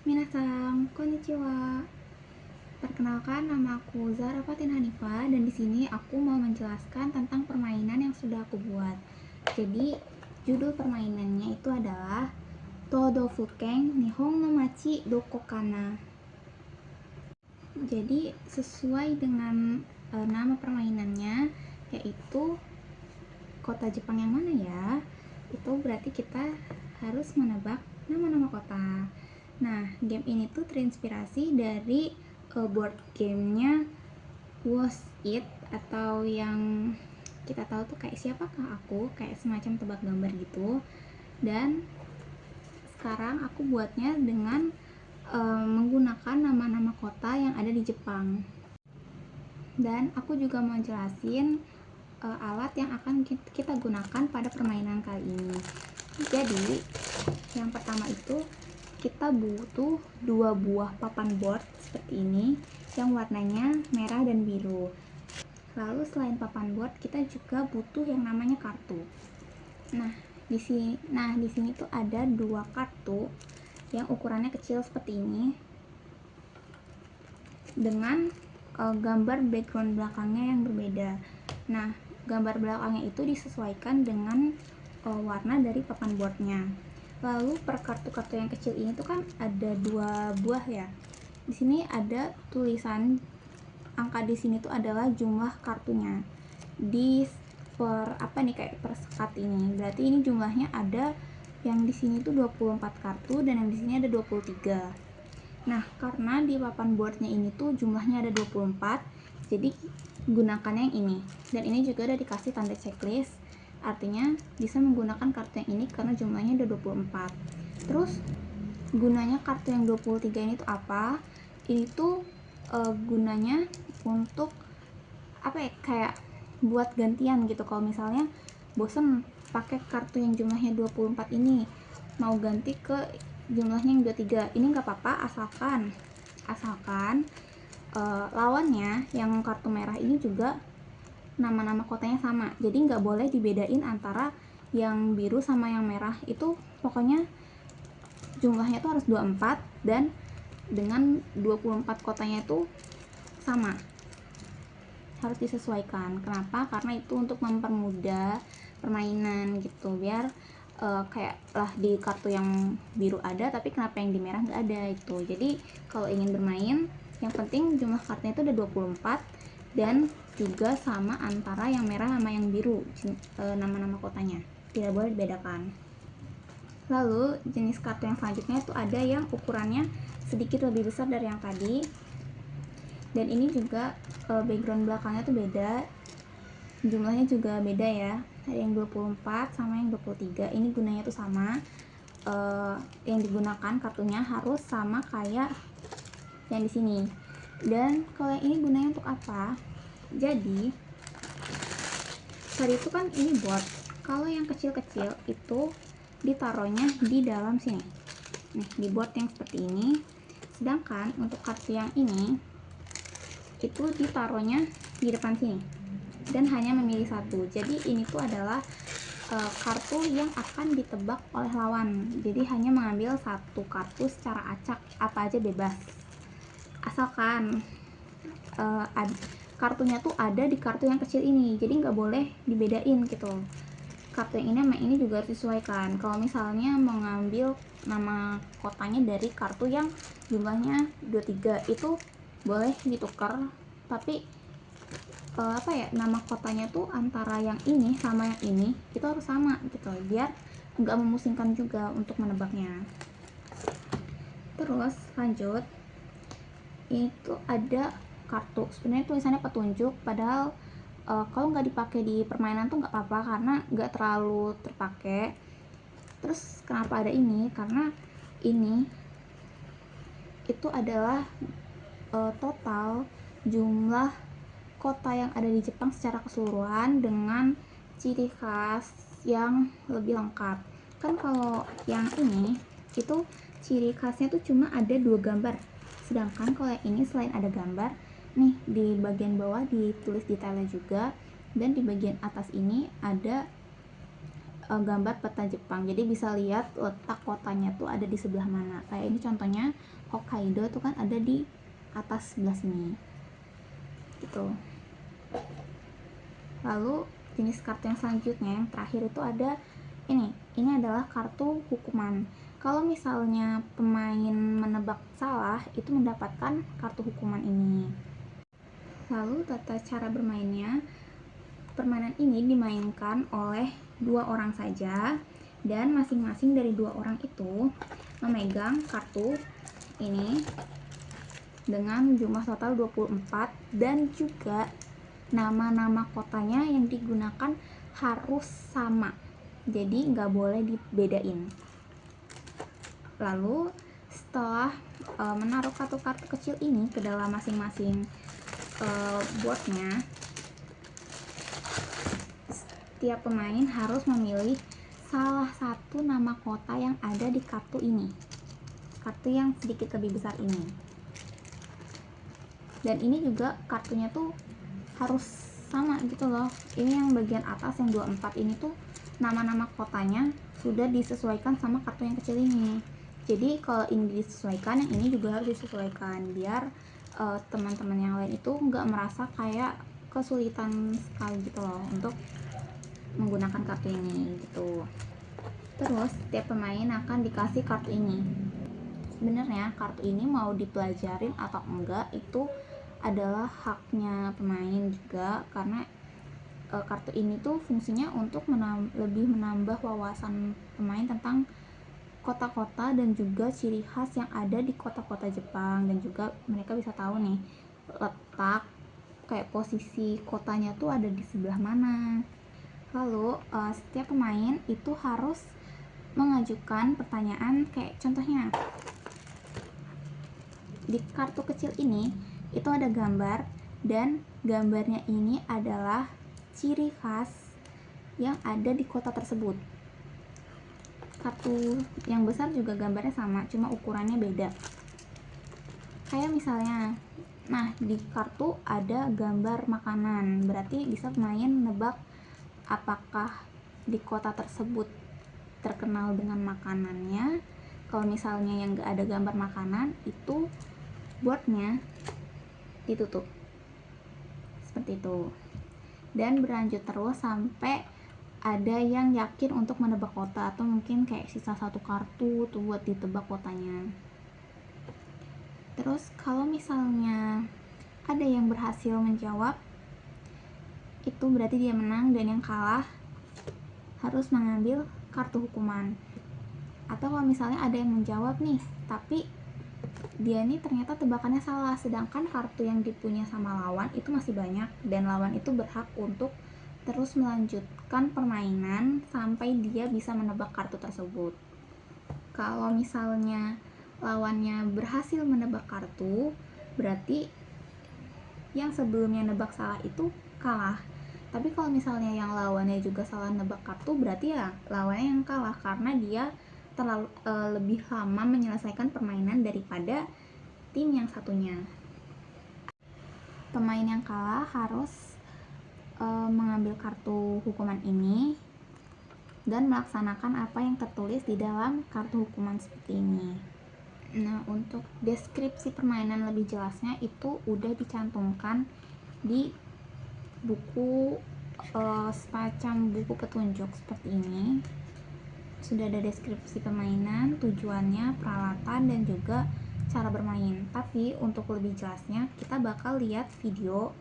Minasan, konnichiwa. Perkenalkan, nama aku Zahra Fatin Hanifah dan di sini aku mau menjelaskan tentang permainan yang sudah aku buat. Jadi, judul permainannya itu adalah Todofuken Nihon no Machi Doko Kana. Jadi, sesuai dengan nama permainannya, yaitu kota Jepang yang mana ya? Itu berarti kita harus menebak nama-nama kota. Nah, game ini tuh terinspirasi dari board gamenya Was It, atau yang kita tahu tuh kayak Siapakah Aku, kayak semacam tebak gambar gitu. Dan sekarang aku buatnya dengan menggunakan nama-nama kota yang ada di Jepang. Dan aku juga mau jelasin alat yang akan kita gunakan pada permainan kali ini. Jadi, yang pertama itu kita butuh 2 buah papan board seperti ini yang warnanya merah dan biru. Lalu selain papan board, kita juga butuh yang namanya kartu. Di sini tuh ada 2 kartu yang ukurannya kecil seperti ini dengan gambar background belakangnya yang berbeda. Nah, gambar belakangnya itu disesuaikan dengan warna dari papan boardnya. Lalu per kartu-kartu yang kecil ini tuh kan ada 2 buah ya. Di sini ada tulisan angka di sini tuh adalah jumlah kartunya. Di kayak per sekat ini. Berarti ini jumlahnya ada yang di sini tuh 24 kartu dan yang di sini ada 23. Nah, karena di papan boardnya ini tuh jumlahnya ada 24, jadi gunakan yang ini. Dan ini juga udah dikasih tanda checklist, artinya bisa menggunakan kartu yang ini karena jumlahnya udah 24. Terus gunanya kartu yang 23 ini tuh apa? Ini tuh gunanya untuk kayak buat gantian gitu. Kalau misalnya bosen pakai kartu yang jumlahnya 24 ini, mau ganti ke jumlahnya yang 23, ini nggak apa-apa, asalkan lawannya yang kartu merah ini juga nama-nama kotanya sama. Jadi nggak boleh dibedain antara yang biru sama yang merah. Itu pokoknya jumlahnya tuh harus 24 dan dengan 24 kotanya itu sama, harus disesuaikan. Kenapa? Karena itu untuk mempermudah permainan gitu, biar kayak lah di kartu yang biru ada tapi kenapa yang di merah nggak ada itu. Jadi kalau ingin bermain, yang penting jumlah kartunya itu udah 24 dan juga sama antara yang merah sama yang biru nama-nama kotanya, tidak boleh dibedakan. Lalu jenis kartu yang selanjutnya itu ada yang ukurannya sedikit lebih besar dari yang tadi, dan ini juga background belakangnya tuh beda, jumlahnya juga beda ya, ada yang 24 sama yang 23. Ini gunanya tuh sama, yang digunakan kartunya harus sama kayak yang di sini. Dan kalau yang ini gunanya untuk apa? Jadi tadi itu kan ini board, kalau yang kecil-kecil itu ditaruhnya di dalam sini nih, di board yang seperti ini. Sedangkan untuk kartu yang ini itu ditaruhnya di depan sini dan hanya memilih satu. Jadi ini tuh adalah kartu yang akan ditebak oleh lawan. Jadi hanya mengambil satu kartu secara acak, apa aja bebas, asalkan kartunya tuh ada di kartu yang kecil ini. Jadi nggak boleh dibedain gitu. Kartu yang ini sama ini juga harus disesuaikan. Kalau misalnya mengambil nama kotanya dari kartu yang jumlahnya 23, itu boleh ditukar, tapi nama kotanya tuh antara yang ini sama yang ini itu harus sama gitu, biar nggak memusingkan juga untuk menebaknya. Terus lanjut, itu ada kartu, sebenarnya tulisannya petunjuk, padahal kalau nggak dipakai di permainan tuh nggak apa-apa karena nggak terlalu terpakai. Terus kenapa ada ini? Karena ini itu adalah total jumlah kota yang ada di Jepang secara keseluruhan dengan ciri khas yang lebih lengkap. Kan kalau yang ini itu ciri khasnya tuh cuma ada 2 gambar. Sedangkan kalau yang ini selain ada gambar, nih di bagian bawah ditulis detailnya juga, dan di bagian atas ini ada gambar peta Jepang. Jadi bisa lihat letak kotanya tuh ada di sebelah mana. Kayak ini contohnya Hokkaido tuh kan ada di atas sebelah sini. Gitu. Lalu jenis kartu yang selanjutnya yang terakhir itu ada ini. Ini adalah kartu hukuman. Kalau misalnya pemain menebak salah, itu mendapatkan kartu hukuman ini. Lalu tata cara bermainnya, permainan ini dimainkan oleh 2 orang saja, dan masing-masing dari 2 orang itu memegang kartu ini dengan jumlah total 24, dan juga nama-nama kotanya yang digunakan harus sama, jadi nggak boleh dibedain. Lalu setelah menaruh kartu-kartu kecil ini ke dalam masing-masing boardnya, setiap pemain harus memilih salah satu nama kota yang ada di kartu ini, kartu yang sedikit lebih besar ini. Dan ini juga kartunya tuh harus sama gitu loh. Ini yang bagian atas yang 24 ini tuh nama-nama kotanya sudah disesuaikan sama kartu yang kecil ini. Jadi kalau ini disesuaikan, yang ini juga harus disesuaikan biar teman-teman yang lain itu nggak merasa kayak kesulitan sekali gitu loh untuk menggunakan kartu ini gitu. Terus setiap pemain akan dikasih kartu ini. Sebenarnya kartu ini mau dipelajarin atau enggak itu adalah haknya pemain juga, karena kartu ini tuh fungsinya untuk lebih menambah wawasan pemain tentang kota-kota dan juga ciri khas yang ada di kota-kota Jepang, dan juga mereka bisa tahu nih letak kayak posisi kotanya tuh ada di sebelah mana. Lalu setiap pemain itu harus mengajukan pertanyaan, kayak contohnya di kartu kecil ini itu ada gambar, dan gambarnya ini adalah ciri khas yang ada di kota tersebut. Kartu yang besar juga gambarnya sama, cuma ukurannya beda. Kayak misalnya, nah di kartu ada gambar makanan, berarti bisa pemain nebak apakah di kota tersebut terkenal dengan makanannya. Kalau misalnya yang gak ada gambar makanan, itu boardnya ditutup seperti itu, dan berlanjut terus sampai ada yang yakin untuk menebak kota, atau mungkin kayak sisa 1 kartu tuh buat ditebak kotanya. Terus kalau misalnya ada yang berhasil menjawab, itu berarti dia menang, dan yang kalah harus mengambil kartu hukuman. Atau kalau misalnya ada yang menjawab nih, tapi dia nih ternyata tebakannya salah, sedangkan kartu yang dipunya sama lawan itu masih banyak, dan lawan itu berhak untuk terus melanjutkan permainan sampai dia bisa menebak kartu tersebut. Kalau misalnya lawannya berhasil menebak kartu, berarti yang sebelumnya nebak salah itu kalah. Tapi kalau misalnya yang lawannya juga salah nebak kartu, berarti ya lawannya yang kalah, karena dia terlalu lebih lama menyelesaikan permainan daripada tim yang satunya. Pemain yang kalah harus mengambil kartu hukuman ini dan melaksanakan apa yang tertulis di dalam kartu hukuman seperti ini. Nah, untuk deskripsi permainan lebih jelasnya itu udah dicantumkan di buku semacam buku petunjuk seperti ini. Sudah ada deskripsi permainan, tujuannya, peralatan, dan juga cara bermain. Tapi untuk lebih jelasnya kita bakal lihat video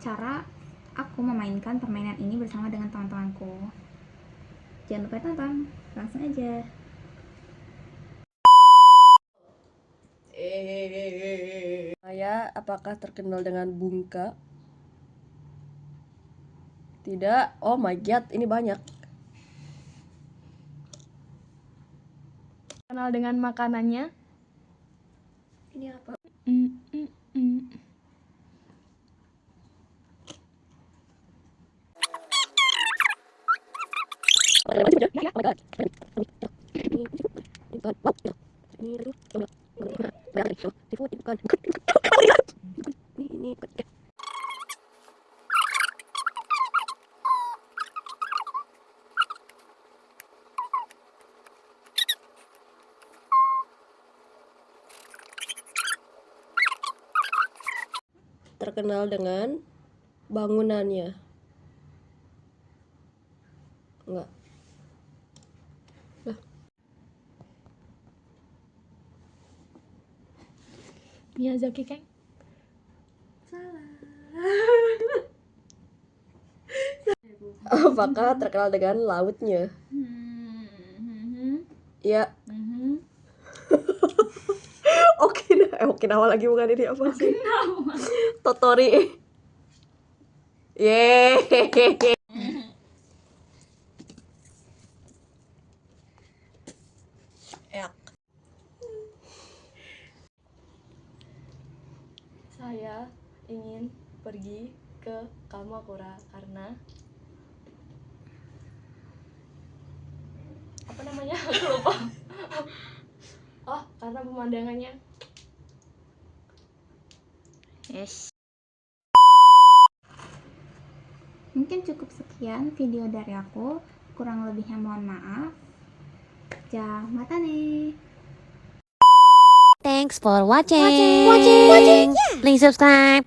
cara aku memainkan permainan ini bersama dengan teman-temanku. Jangan lupa tonton, langsung aja. Saya apakah terkenal dengan bungka? Tidak. Oh my god, ini banyak. Kenal dengan makanannya? Ini apa? terkenal dengan bangunannya? Enggak. Miyazaki, Kang. Apakah terkenal dengan lautnya? Ya. Okinawa lagi bukan ini apa sih? Totori. Yeay. Saya ingin pergi ke Kamakura karena apa namanya? Aku lupa. Oh, karena pemandangannya. Yes. Mungkin cukup sekian video dari aku. Kurang lebihnya mohon maaf. Mata nih. Thanks for watching. Please subscribe.